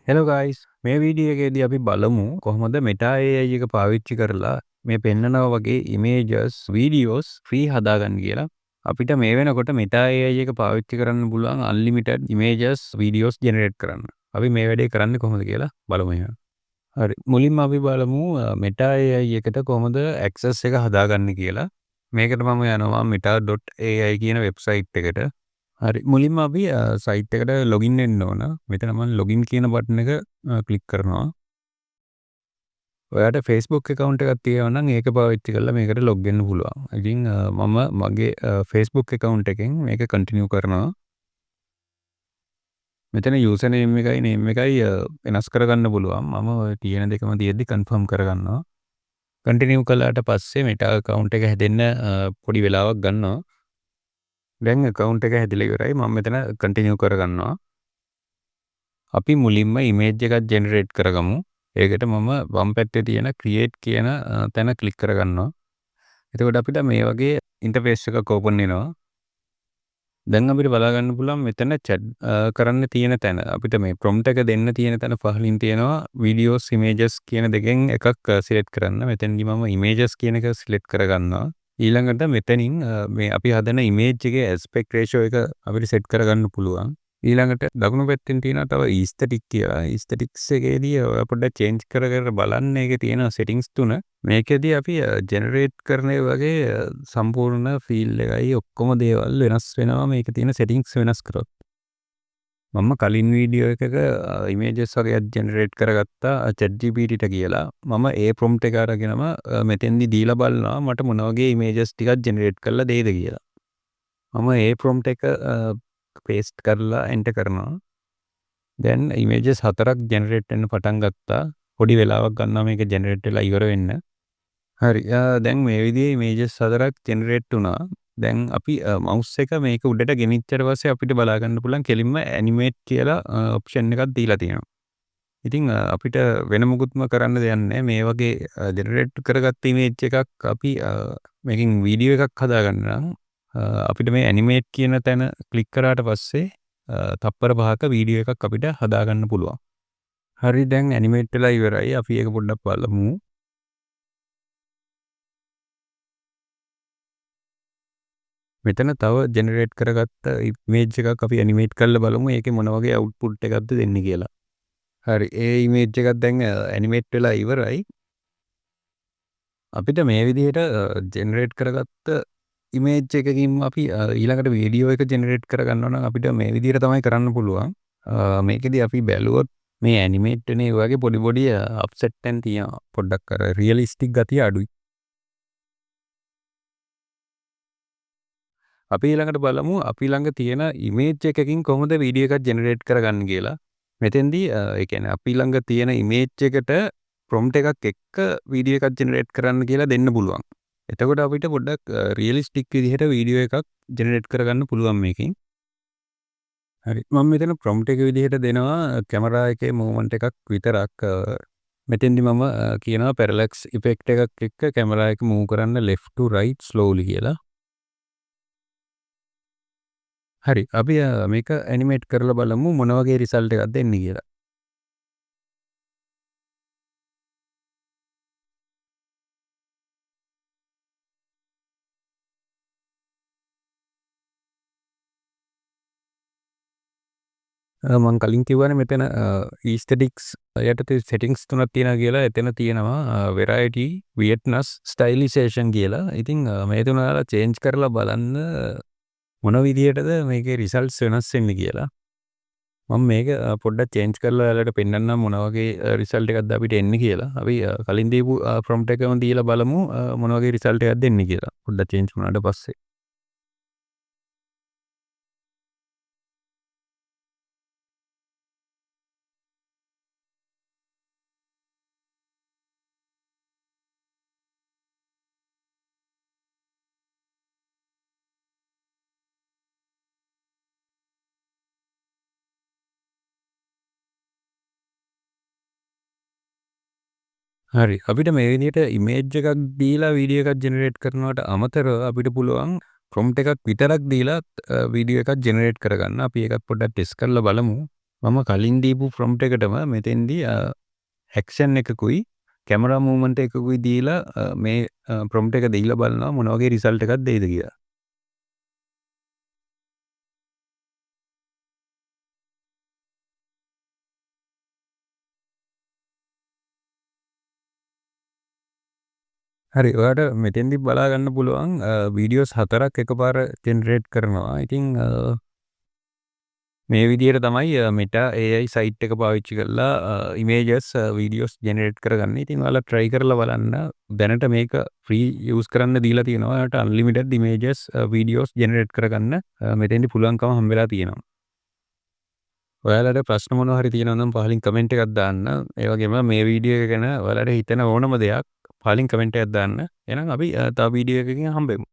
Hello guys මේ video එකේදී අපි බලමු කොහොමද Meta AI එක පාවිච්චි කරලා මේ පෙන්නනවා වගේ ඉමේජස් වීඩියෝස් ෆ්‍රී හදාගන්න කියලා. අපිට මේ වෙනකොට Meta AI එක පාවිච්චි කරන්න පුළුවන් unlimited images videos generate කරන්න. අපි මේ වැඩේ කරන්නේ කොහොමද කියලා බලමු එහෙනම්. හරි මුලින්ම අපි බලමු Meta AI එකට කොහොමද access එක හදාගන්න කියලා. මේකට මම යනවා meta.ai කියන වෙබ්සයිට් එකට. හරි මුලින්ම අපි සයිට් එකට ලොගින් වෙන්න ඕන. මෙතන මම ලොගින් කියන බටන් එක ක්ලික් කරනවා. ඔයාලට Facebook account එකක් තියෙනවා නම් ඒක පාවිච්චි කරලා මේකට log වෙන්න පුළුවන්. ඉතින් මම මගේ Facebook account එකෙන් මේක continue කරනවා. මෙතන user name එකයි name එකයි වෙනස් කරගන්න පුළුවන්. මම ඔය තියෙන දෙකම තියෙද්දි confirm කරගන්නවා. continue කළාට පස්සේ Meta account එක හැදෙන්න පොඩි වෙලාවක් ගන්නවා. දැන් account එක හැදිලා ඉවරයි. මම මෙතන continue කරගන්නවා. අපි මුලින්ම ඉමේජ් එකක් ජෙනරේට් කරගමු. ඒකට මම වම් පැත්තේ තියෙන create කියන තැන ක්ලික් කරගන්නවා. එතකොට අපිට මේ වගේ ඉන්ටර්ෆේස් එකක් ඕපන් වෙනවා. දැන් අපිට බලා ගන්න පුළුවන් මෙතන chat කරන්න තියෙන තැන. අපිට මේ prompt එක දෙන්න තියෙන තැන පහලින් තියෙනවා videos images කියන දෙකෙන් එකක් select කරන්න. මෙතනදී මම images කියන එක select කරගන්නවා. ඊළඟට මෙතනින් මේ අපි හදන image එකේ aspect ratio එක අපිට set කරගන්න පුළුවන්. ඊළඟට දකුණු පැත්තෙන් තියෙනවා තව aesthetic කියලා. aesthetics එකේදී ඔය පොඩ්ඩක් change කර කර බලන්න ඒකේ තියෙන settings තුන. මේකෙදී අපි generate කරන වගේ සම්පූර්ණ feel එකයි ඔක්කොම දේවල් වෙනස් වෙනවා මේකේ තියෙන settings වෙනස් කරොත්. මම කලින් වීඩියෝ එකක images වගේක් generate කරගත්තා ChatGPT-ට කියලා. මම ඒ prompt එක අරගෙනම මෙතෙන්දි දීලා බලනවා මට මොන වගේ images ටිකක් generate කරලා දෙයිද කියලා. මම ඒ prompt එක paste කරලා enter කරනවා. දැන් images 4ක් generate වෙන්න පටන් ගත්තා. පොඩි වෙලාවක් ගන්නවා මේක generate වෙලා ඉවර වෙන්න. හරි. දැන් මේ විදිහේ images 4ක් generate වුණා. දැන් අපි mouse එක මේක උඩට ගෙනිච්චට පස්සේ අපිට බලා ගන්න පුළුවන් කෙලින්ම animate කියලා option එකක් දීලා තියෙනවා. ඉතින් අපිට වෙන මොකුත්ම කරන්න දෙයක් නැහැ. මේ වගේ generate කරගත්ත image එකක් අපි මේකෙන් වීඩියෝ එකක් හදාගන්න නම් අපිට මේ animate කියන තැන ක්ලික් කරාට පස්සේ තප්පර 5ක වීඩියෝ එකක් අපිට හදාගන්න පුළුවන්. හරි දැන් animate වෙලා ඉවරයි. අපි ඒක පොඩ්ඩක් බලමු. මෙතන තව ජෙනරේට් කරගත්ත ඉමේජ් එකක් අපි ඇනිමේට් කරලා බලමු ඒකේ මොන වගේ අවුට්පුට් එකක්ද දෙන්නේ කියලා. හරි ඒ ඉමේජ් එකක් දැන් ඇනිමේට් වෙලා ඉවරයි. අපිට මේ විදිහට ජෙනරේට් කරගත්ත ඉමේජ් එකකින් අපි ඊළඟට වීඩියෝ එක ජෙනරේට් කරගන්නවා නම් අපිට මේ විදිහට තමයි කරන්න පුළුවන්. මේකෙදි අපි බැලුවොත් මේ ඇනිමේට් වෙන ඒ වගේ පොඩි පොඩි අප්සෙට් එකක් තියෙනවා. පොඩ්ඩක් අර රියලිස්ටික් ගතිය අඩුයි. අපි ඊළඟට බලමු අපි ළඟ තියෙන ඉමේජ් එකකින් කොහොමද වීඩියෝ එකක් ජෙනරේට් කරගන්න කියලා. මෙතෙන්දී ඒ කියන්නේ අපි ළඟ තියෙන ඉමේජ් එකට ප්‍රොම්ප්ට් එකක් එක්ක වීඩියෝ එකක් ජෙනරේට් කරන්න කියලා දෙන්න පුළුවන්. එතකොට අපිට පොඩ්ඩක් රියලිස්ටික් විදිහට වීඩියෝ එකක් ජෙනරේට් කරගන්න පුළුවන් මේකෙන්. හරි මම මෙතන ප්‍රොම්ප්ට් එක විදිහට දෙනවා කැමරා එකේ මූවමන්ට් එකක් විතරක්. මෙතෙන්දි මම කියනවා පැරලැක්ස් ඉෆෙක්ට් එකක් එක්ක කැමරා එක මූව් කරන්න left to right slowly කියලා. හරි අපි මේක ඇනිමේට් කරලා බලමු මොන වගේ රිසල්ට් එකක්ද එන්නේ කියලා. මම කලින් කිව්වනේ මෙතන aesthetics යටතේ settings තුනක් තියෙනවා කියලා. එතන තියෙනවා variety, weirdness, stylization කියලා. ඉතින් මේ තුන ඔයාලා change කරලා බලන්න මොන විදියටද මේකේ results වෙනස් වෙන්නේ කියලා. මම මේක පොඩ්ඩක් change කරලා ඔයාලට පෙන්නන්නම් මොන වගේ result එකක්ද අපිට එන්නේ කියලා. අපි කලින් දීපු prompt එකම දීලා බලමු මොන වගේ result එකක්ද එන්නේ කියලා. පොඩ්ඩක් change වුණාට පස්සේ. හරි අපිට මේ විදිහට ඉමේජ් එකක් දීලා වීඩියෝ එකක් ජෙනරේට් කරනවට අමතරව අපිට පුළුවන් ප්‍රොම්ප්ට් එකක් විතරක් දීලා වීඩියෝ එකක් ජෙනරේට් කරගන්න. අපි ඒකත් පොඩ්ඩක් ටෙස්ට් කරලා බලමු. මම කලින් දීපු ප්‍රොම්ප්ට් එකටම මෙතෙන්දී ඇක්ෂන් එකකුයි කැමරා මූව්මන්ට් එකකුයි දීලා මේ ප්‍රොම්ප්ට් එක දීලා බලනවා මොන වගේ රිසල්ට් එකක් දෙයිද කියලා. හරි ඔයාට මෙතෙන්දි බලා ගන්න පුළුවන් වීඩියෝස් 4ක් එකපාර ජෙනරේට් කරනවා. ඉතින් මේ විදිහට තමයි Meta AI සයිට් එක පාවිච්චි කරලා ඉමේජස් වීඩියෝස් ජෙනරේට් කරගන්නේ. ඉතින් ඔයාලා try කරලා බලන්න. දැනට මේක free use කරන්න දීලා තියෙනවා. ඔයාලට unlimited images වීඩියෝස් ජෙනරේට් කරගන්න මෙතෙන්දි පුළුවන්කම හම්බෙලා තියෙනවා. ඔයාලට ප්‍රශ්න මොනවා හරි තියෙනවා නම් පහලින් කමෙන්ට් එකක් දාන්න. ඒ වගේම මේ වීඩියෝ එක ගැන ඔයාලට හිතෙන ඕනම දෙයක් පහලින් කමෙන්ට් එකක් දාන්න. එහෙනම් අපි තව වීඩියෝ එකකින් හම්බෙමු.